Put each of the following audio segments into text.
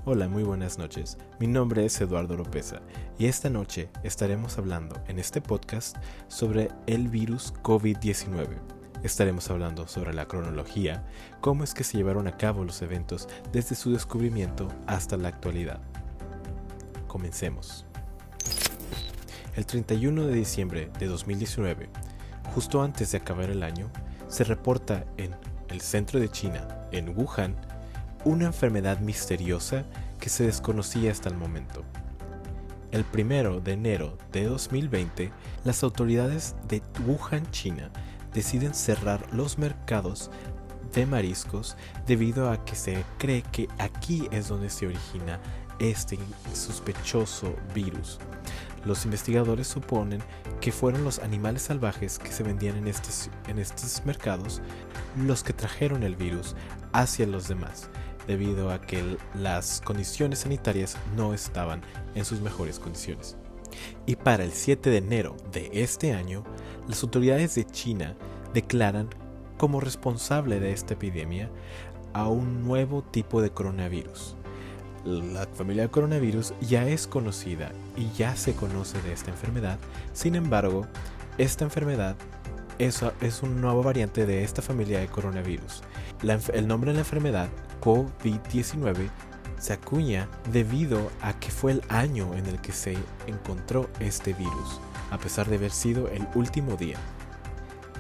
Hola, muy buenas noches. Mi nombre es Eduardo Oropeza y esta noche estaremos hablando en este podcast sobre el virus COVID-19. Estaremos hablando sobre la cronología, cómo es que se llevaron a cabo los eventos desde su descubrimiento hasta la actualidad. Comencemos. El 31 de diciembre de 2019, justo antes de acabar el año, se reporta en el centro de China, en Wuhan, una enfermedad misteriosa que se desconocía hasta el momento. El 1 de enero de 2020, las autoridades de Wuhan, China, deciden cerrar los mercados de mariscos debido a que se cree que aquí es donde se origina este sospechoso virus. Los investigadores suponen que fueron los animales salvajes que se vendían en estos mercados los que trajeron el virus hacia los demás, debido a que las condiciones sanitarias no estaban en sus mejores condiciones. Y para el 7 de enero de este año, las autoridades de China declaran como responsable de esta epidemia a un nuevo tipo de coronavirus. La familia de coronavirus ya es conocida y ya se conoce de esta enfermedad. Sin embargo, esta enfermedad es una nueva variante de esta familia de coronavirus. El nombre de la enfermedad, COVID-19, se acuña debido a que fue el año en el que se encontró este virus, a pesar de haber sido el último día.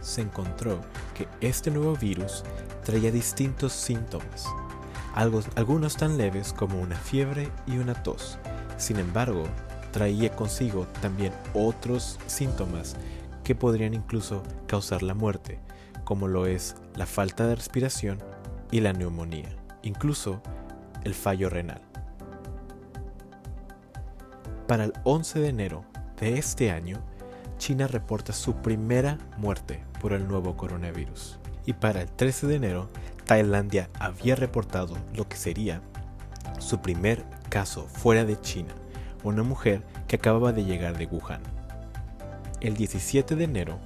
Se encontró que este nuevo virus traía distintos síntomas, algunos tan leves como una fiebre y una tos. Sin embargo, traía consigo también otros síntomas que podrían incluso causar la muerte, como lo es la falta de respiración y la neumonía, incluso el fallo renal. Para el 11 de enero de este año, China reporta su primera muerte por el nuevo coronavirus. Y para el 13 de enero, Tailandia había reportado lo que sería su primer caso fuera de China, una mujer que acababa de llegar de Wuhan. El 17 de enero,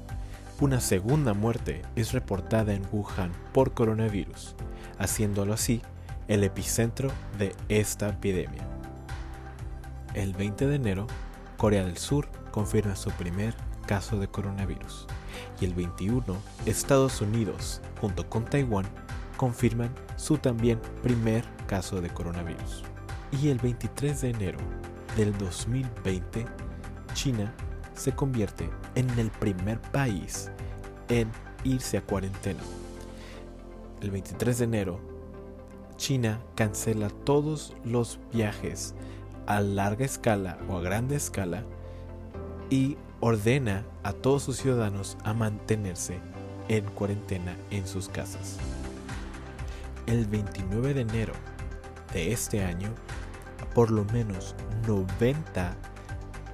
una segunda muerte es reportada en Wuhan por coronavirus, haciéndolo así el epicentro de esta epidemia. El 20 de enero, Corea del Sur confirma su primer caso de coronavirus. Y el 21, Estados Unidos, junto con Taiwán, confirman su también primer caso de coronavirus. Y el 23 de enero del 2020, China se convierte en el primer país en irse a cuarentena. El 23 de enero, China cancela todos los viajes a larga escala o a grande escala y ordena a todos sus ciudadanos a mantenerse en cuarentena en sus casas. El 29 de enero de este año, por lo menos 90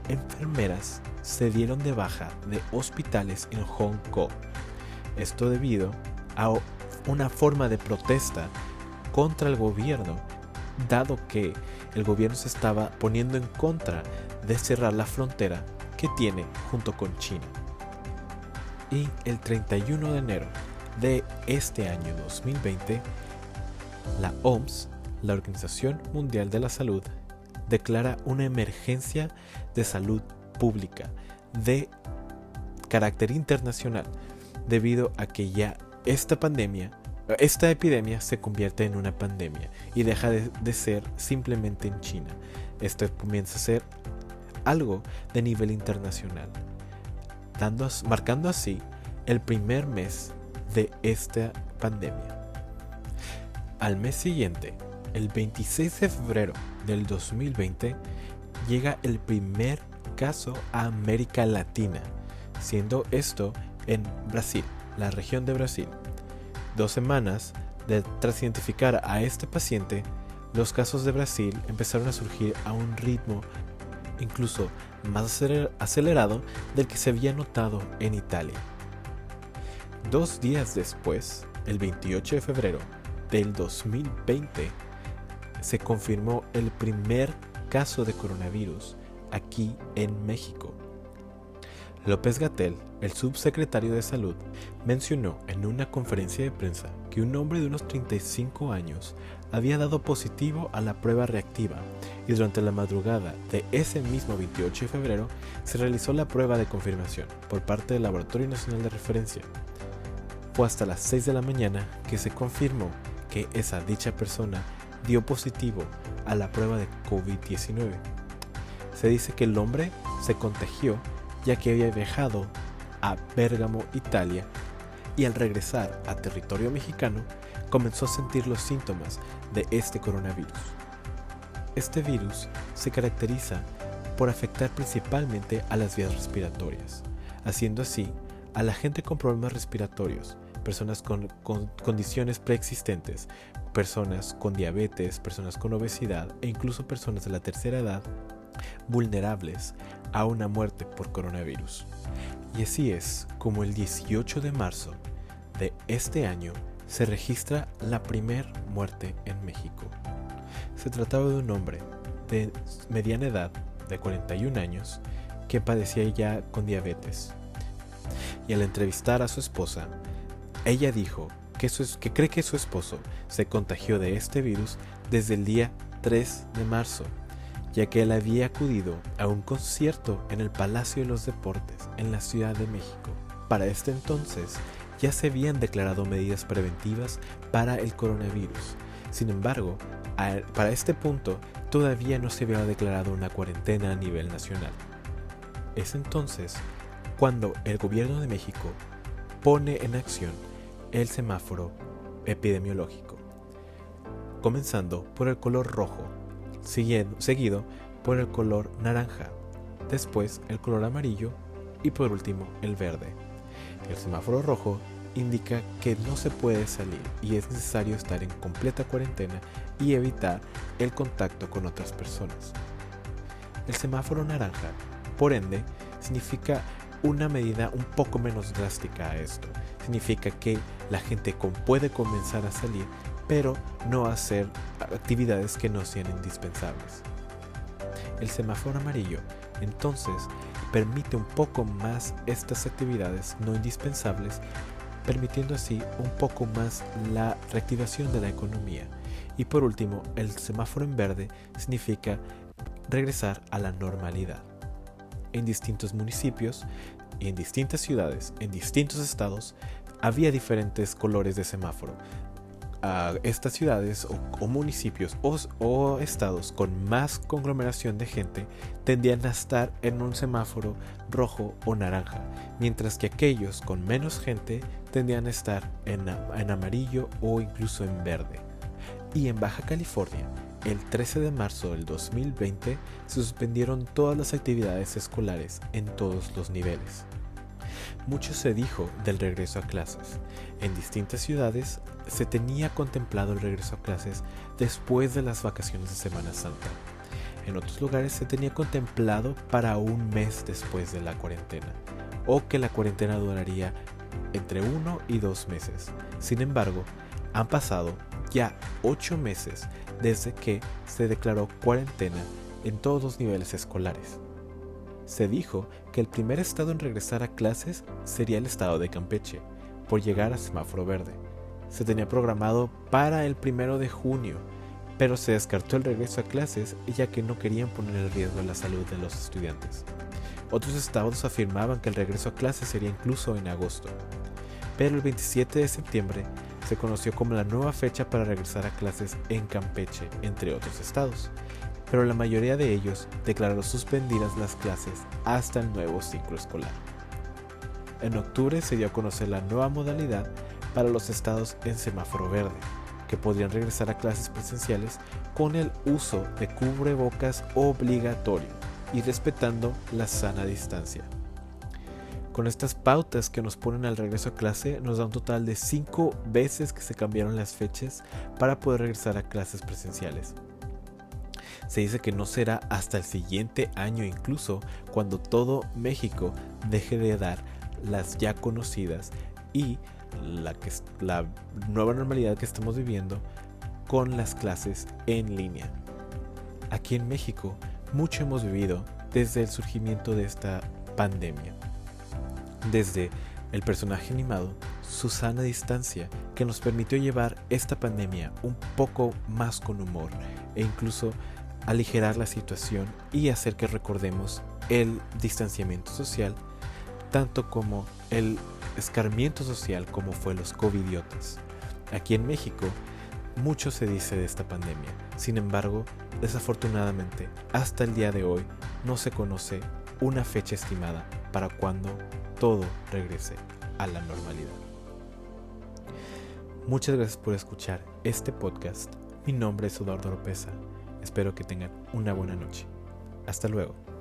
enfermeras se dieron de baja de hospitales en Hong Kong. Esto debido a una forma de protesta contra el gobierno, dado que el gobierno se estaba poniendo en contra de cerrar la frontera que tiene junto con China. Y el 31 de enero de este año 2020, la OMS, la Organización Mundial de la Salud, declara una emergencia de salud pública de carácter internacional debido a que ya esta epidemia se convierte en una pandemia y deja de ser simplemente en China. Esto comienza a ser algo de nivel internacional, marcando así el primer mes de esta pandemia. Al mes siguiente, el 26 de febrero del 2020, llega el primer caso a América Latina, siendo esto en Brasil, la región de Brasil. 2 semanas tras identificar a este paciente, los casos de Brasil empezaron a surgir a un ritmo incluso más acelerado del que se había notado en Italia. 2 días después, el 28 de febrero del 2020, se confirmó el primer caso de coronavirus aquí en México. López-Gatell, el subsecretario de Salud, mencionó en una conferencia de prensa que un hombre de unos 35 años había dado positivo a la prueba reactiva y durante la madrugada de ese mismo 28 de febrero se realizó la prueba de confirmación por parte del Laboratorio Nacional de Referencia. Fue hasta las 6 de la mañana que se confirmó que dicha persona dio positivo a la prueba de COVID-19. Se dice que el hombre se contagió ya que había viajado a Bérgamo, Italia, y al regresar a territorio mexicano comenzó a sentir los síntomas de este coronavirus. Este virus se caracteriza por afectar principalmente a las vías respiratorias, haciendo así a la gente con problemas respiratorios, personas con condiciones preexistentes, personas con diabetes, personas con obesidad e incluso personas de la tercera edad vulnerables a una muerte por coronavirus. Y así es como el 18 de marzo de este año se registra la primera muerte en México. Se trataba de un hombre de mediana edad, de 41 años, que padecía ya con diabetes. Y al entrevistar a su esposa, ella dijo que cree que su esposo se contagió de este virus desde el día 3 de marzo, ya que él había acudido a un concierto en el Palacio de los Deportes en la Ciudad de México. Para este entonces ya se habían declarado medidas preventivas para el coronavirus. Sin embargo, para este punto todavía no se había declarado una cuarentena a nivel nacional. Es entonces cuando el gobierno de México pone en acción el semáforo epidemiológico, comenzando por el color rojo, seguido por el color naranja, después el color amarillo y por último el verde. El semáforo rojo indica que no se puede salir y es necesario estar en completa cuarentena y evitar el contacto con otras personas. El semáforo naranja, por ende, significa una medida un poco menos drástica a esto. Significa que la gente puede comenzar a salir, pero no hacer actividades que no sean indispensables. El semáforo amarillo, entonces, permite un poco más estas actividades no indispensables, permitiendo así un poco más la reactivación de la economía. Y por último, el semáforo en verde significa regresar a la normalidad. En distintos municipios, en distintas ciudades, en distintos estados, había diferentes colores de semáforo. Estas ciudades o municipios o estados con más conglomeración de gente tendían a estar en un semáforo rojo o naranja, mientras que aquellos con menos gente tendían a estar en amarillo o incluso en verde. Y en Baja California, el 13 de marzo del 2020, se suspendieron todas las actividades escolares en todos los niveles. Mucho se dijo del regreso a clases. En distintas ciudades se tenía contemplado el regreso a clases después de las vacaciones de Semana Santa. En otros lugares se tenía contemplado para un mes después de la cuarentena, o que la cuarentena duraría entre 1 y 2 meses. Sin embargo, han pasado ya 8 meses desde que se declaró cuarentena en todos los niveles escolares. Se dijo que el primer estado en regresar a clases sería el estado de Campeche, por llegar a semáforo verde. Se tenía programado para el 1 de junio, pero se descartó el regreso a clases ya que no querían poner en riesgo la salud de los estudiantes. Otros estados afirmaban que el regreso a clases sería incluso en agosto. Pero el 27 de septiembre se conoció como la nueva fecha para regresar a clases en Campeche, entre otros estados. Pero la mayoría de ellos declararon suspendidas las clases hasta el nuevo ciclo escolar. En octubre se dio a conocer la nueva modalidad para los estados en semáforo verde, que podrían regresar a clases presenciales con el uso de cubrebocas obligatorio y respetando la sana distancia. Con estas pautas que nos ponen al regreso a clase, nos da un total de 5 veces que se cambiaron las fechas para poder regresar a clases presenciales. Se dice que no será hasta el siguiente año, incluso cuando todo México deje de dar las ya conocidas y la nueva normalidad que estamos viviendo con las clases en línea. Aquí en México, mucho hemos vivido desde el surgimiento de esta pandemia. Desde el personaje animado su sana distancia, que nos permitió llevar esta pandemia un poco más con humor e incluso aligerar la situación y hacer que recordemos el distanciamiento social, tanto como el escarmiento social como fue los covidiotas. Aquí en México, mucho se dice de esta pandemia. Sin embargo, desafortunadamente, hasta el día de hoy no se conoce una fecha estimada para cuando todo regrese a la normalidad. Muchas gracias por escuchar este podcast. Mi nombre es Eduardo Oropesa. Espero que tengan una buena noche. Hasta luego.